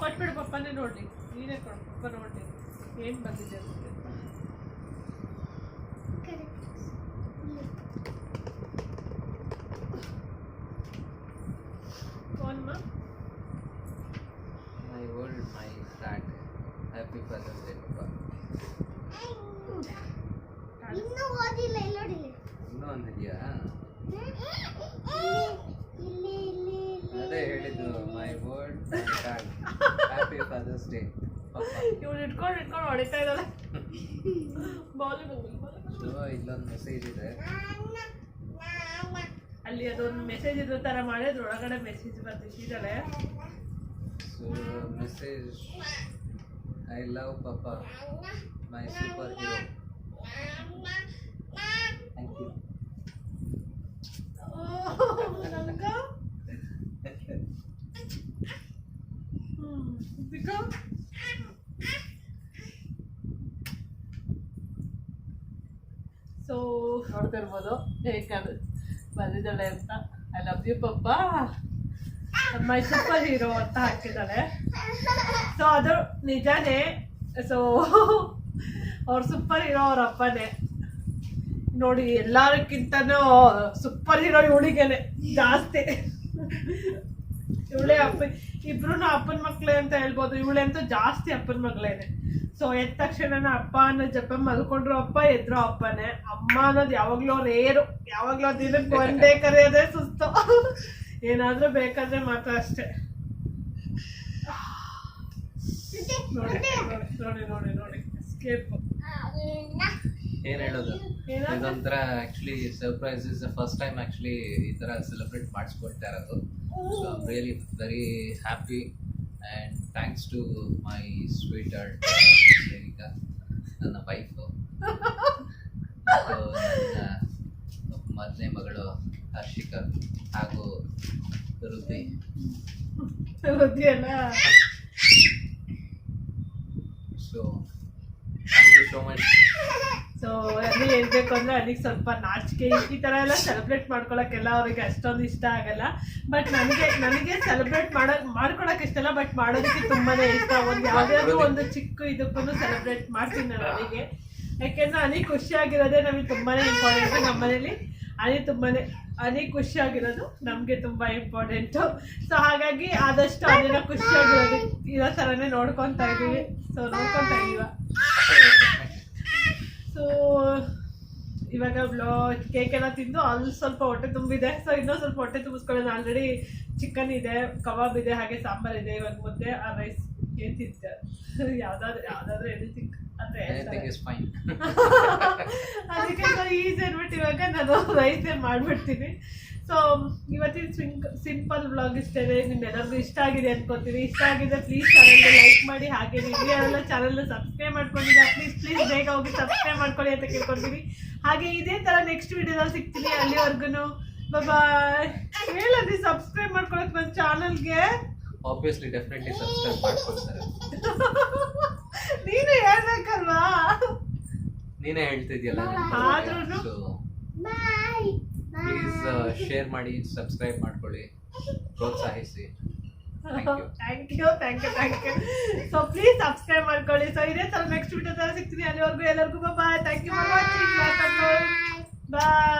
ಕೊಟ್ಬಿಡು ಪಪ್ಪನೇ ನೋಡ್ಲಿ. ನೀನೇ ಕೊಡು ಪಪ್ಪ ನೋಡ್ಲಿ ಏನ್ ಬಂದಿದೆ ಅಂತ. ಹ್ಯಾಪಿ ಫಾದರ್ಸ್ ಡೇ ಪಪ್ಪ. ಇನ್ನೂ ಓದಿಲ್ಲ ಇಲ್ಲಿ ನೋಡಿ ಇನ್ನೂ ಒಂದಿದೆಯಾ? ಇಲ್ಲಿ ಇಲ್ಲಿ ಅದೇ ಹೇಳಿದ್ದು my word my card. Happy Father's day ಪಪ್ಪ. ಇವ್ನು ಇಟ್ಕೊಂಡು ಹೊಡಿತಾ ಇದ್ದಾಳೆ. ಬಾಲಿ ಸೊ ಇಲ್ಲೊಂದು ಮೆಸೇಜ್ ಇದೆ. ಅಲ್ಲಿ ಅದೊಂದು ಮೆಸೇಜ್ ಇರೋ ತರ ಮಾಡಿ ಅದ್ರೊಳಗಡೆ ಮೆಸೇಜ್ ಬರ್ತಿದ್ದಾಳೆ. ಸೊ ಮೆಸೇಜ್, ಐ ಲವ್ ಪಪ್ಪ my super hero. Thank you. So ನೋಡ್ತಾ ಇರ್ಬೋದು ಹೇಗೆ ಬಂದಿದ್ದಾಳೆ ಅಂತ. ಐ ಲವ್ ಯು ಪಪ್ಪ ಮೈ ಸೂಪರ್ ಹೀರೋ ಅಂತ ಹಾಕಿದ್ದಾಳೆ. ಸೊ ಅದು ನಿಜಾನೇ. ಸೊ ಅವ್ರ ಸೂಪರ್ ಹೀರೋ ಅವ್ರ ಅಪ್ಪನೇ ನೋಡಿ. ಎಲ್ಲಾರಕ್ಕಿಂತನೂ ಸೂಪರ್ ಹೀರೋ ಇವಳಿಗೇನೆ ಜಾಸ್ತಿ. ಇವಳೇ ಅಪ್ಪ, ಇಬ್ರು ಅಪ್ಪನ ಮಕ್ಳೇ ಅಂತ ಹೇಳ್ಬೋದು. ಇವಳಂತೂ ಜಾಸ್ತಿ ಅಪ್ಪನ ಮಗಳೇನೆ. ಸೊ ಎದ್ದ ತಕ್ಷಣ ಅಪ್ಪ ಅನ್ನೋ ಜಪ ಮಲ್ಕೊಂಡ್ರು ಅಪ್ಪ, ಎದ್ರು ಅಪ್ಪನೇ. ಅಮ್ಮ ಅನ್ನೋದು ಯಾವಾಗ್ಲೂ ರೇರು, ಯಾವಾಗ್ಲೂ ದಿನಕ್ಕೆ ಒಂದೇ ಕರೆಯೋದೇ ಸುಸ್ತು. ಏನಾದ್ರೂ ಬೇಕಾದ್ರೆ ಮಾತ್ರ ಅಷ್ಟೇ. ನೋಡಿ ನೋಡಿ ನೋಡಿ ನೋಡಿ ಸ್ಕೇಪ್. ಏನ್ ಹೇಳೋದು, ಇದೊಂಥರ actually surprise. Is the first time actually ಈ ತರ ಸೆಲೆಬ್ರೇಟ್ ಮಾಡಿಸ್ಕೊಳ್ತಾ ಇರೋದು. So I am really very happy and thanks to my sweet heart Shrenika, ನನ್ನ ವೈಫು, ಮತ್ತು ನನ್ನ ಮೊದಲನೇ ಮಗಳು ಹರ್ಷಿಕಾ ಹಾಗೂ ರುದ್ದಿ. ಗೊತ್ತಿಲ್ಲ. So thank you so much. So ಅಲ್ಲಿ ಹೇಳ್ಬೇಕು ಅಂದ್ರೆ ಅದಕ್ಕೆ ಸ್ವಲ್ಪ ನಾಚಿಕೆ. ಈ ತರ ಎಲ್ಲ ಸೆಲೆಬ್ರೇಟ್ ಮಾಡ್ಕೊಳಕ್ಕೆಲ್ಲ ಅವ್ರಿಗೆ ಅಷ್ಟೊಂದು ಇಷ್ಟ ಆಗಲ್ಲ. ಬಟ್ ನನಗೆ ಸೆಲೆಬ್ರೇಟ್ ಮಾಡ್ಕೊಳಕ್ ಇಷ್ಟ ಇಲ್ಲ, ಬಟ್ ಮಾಡೋದಕ್ಕೆ ತುಂಬಾನೇ ಇಷ್ಟ. ಒಂದು ಯಾವ್ದಾದ್ರು ಒಂದು ಚಿಕ್ಕ ಇದಕ್ಕೂ ಸೆಲೆಬ್ರೇಟ್ ಮಾಡ್ತೀನಿ ನಾನು ಅನಿಗೆ. ಯಾಕೆಂದ್ರೆ ಅನಿ ಖುಷಿಯಾಗಿರೋದೇ ನಮಗೆ ತುಂಬಾನೇ ಇಂಪಾರ್ಟೆಂಟ್. ನಮ್ಮ ಮನೇಲಿ ಅನಿ ಖುಷಿಯಾಗಿರೋದು ನಮ್ಗೆ ತುಂಬಾ ಇಂಪಾರ್ಟೆಂಟು. ಸೊ ಹಾಗಾಗಿ ಆದಷ್ಟು ಅನಿನ ಖುಷಿಯಾಗಿರೋದು ಇರೋ ಥರನೇ ನೋಡ್ಕೊತಾ ಇದೀವಿ. ನೋಡ್ಕೊತಾ ಇದೀವ. ಸೊ ಇವಾಗ ಕೇಕ್ ಎಲ್ಲ ತಿಂದು ಅಲ್ಲಿ ಸ್ವಲ್ಪ ಹೊಟ್ಟೆ ತುಂಬಿದೆ. ಸೊ ಇನ್ನೊಂದು ಸ್ವಲ್ಪ ಹೊಟ್ಟೆ ತುಂಬಿಸ್ಕೊಳ್ಳೋಣ. ಆಲ್ರೆಡಿ ಚಿಕನ್ ಇದೆ, ಕಬಾಬ್ ಇದೆ, ಹಾಗೆ ಸಾಂಬಾರ್ ಇದೆ. ಇವಾಗ ಮುದ್ದೆ, ಆ ರೈಸ್ ಏನ್ ತಿಂತೆ ಯಾವ್ದಾದ್ರು ಎನಿಥಿಂಗ್ ಅಂದ್ರೆ ಅದಕ್ಕೆ ಈಸಿ ಅನ್ಬಿಟ್ಟು ಇವಾಗ ನಾನು ರೈಸೇ ಮಾಡ್ಬಿಡ್ತೀನಿ. ಸೊ ಇವತ್ತಿನ ಸಿಂಪಲ್ ವ್ಲಾಗ್ ಇಷ್ಟೇ. ನಿಮ್ಮೆಲ್ಲರಿಗೂ ಇಷ್ಟ ಆಗಿದೆ ಅನ್ಕೋತೀನಿ. ಇಷ್ಟ ಆಗಿದೆ ಪ್ಲೀಸ್ ಚಾನಲ್ಗೆ ಲೈಕ್ ಮಾಡಿ. ಹಾಗೆ ನೀವು ಯಾರೆಲ್ಲ ಚಾನಲ್ನ ಸಬ್ಸ್ಕ್ರೈಬ್ ಮಾಡ್ಕೊಂಡಿಲ್ಲ ಪ್ಲೀಸ್ ಬೇಗ ಹೋಗಿ ಸಬ್ಸ್ಕ್ರೈಬ್ ಮಾಡ್ಕೊಳ್ಳಿ ಅಂತ ಕೇಳ್ಕೊಳ್ತೀನಿ. ಹಾಗೆ ಇದೇ ಥರ ನೆಕ್ಸ್ಟ್ ವಿಡಿಯೋದಲ್ಲಿ ಸಿಗ್ತೀನಿ. ಅಲ್ಲಿವರೆಗೂ ಬಾಯ್. ಹೇಳದಿ ಸಬ್ಸ್ಕ್ರೈಬ್ ಮಾಡ್ಕೊಳಕ್ ನನ್ನ ಚಾನಲ್ಗೆ. ಆಬ್ವಿಯಸ್ಲಿ ಡೆಫಿನೆಟ್ಲಿ ಸಬ್ಸ್ಕ್ರೈಬ್ ಮಾಡ್ಕೊಳ್ತಾರೆ. ನೀನು ಹೇಳ್ಬೇಕಲ್ವಾ? ನೀನೇ ಹೇಳ್ತಿದ್ಯಲ್ಲ. ಆದ್ರೂ ಪ್ಲೀಸ್ ಶೇರ್ ಮಾಡಿ, ಸಬ್ಸ್ಕ್ರೈಬ್ ಮಾಡ್ಕೊಳ್ಳಿ, ಪ್ರೋತ್ಸಾಹಿಸಿ. Thank you. So please subscribe ಮಾಡ್ಕೊಳ್ಳಿ. ಸೊ ಇದೇ ಥರ ನೆಕ್ಸ್ಟ್ ವಿಡಿಯೋ ತರ ಸಿಗ್ತೀನಿ. ಅಲ್ಲಿವರೆಗೂ ಎಲ್ಲರಿಗೂ bye. Thank you for watching. Bye.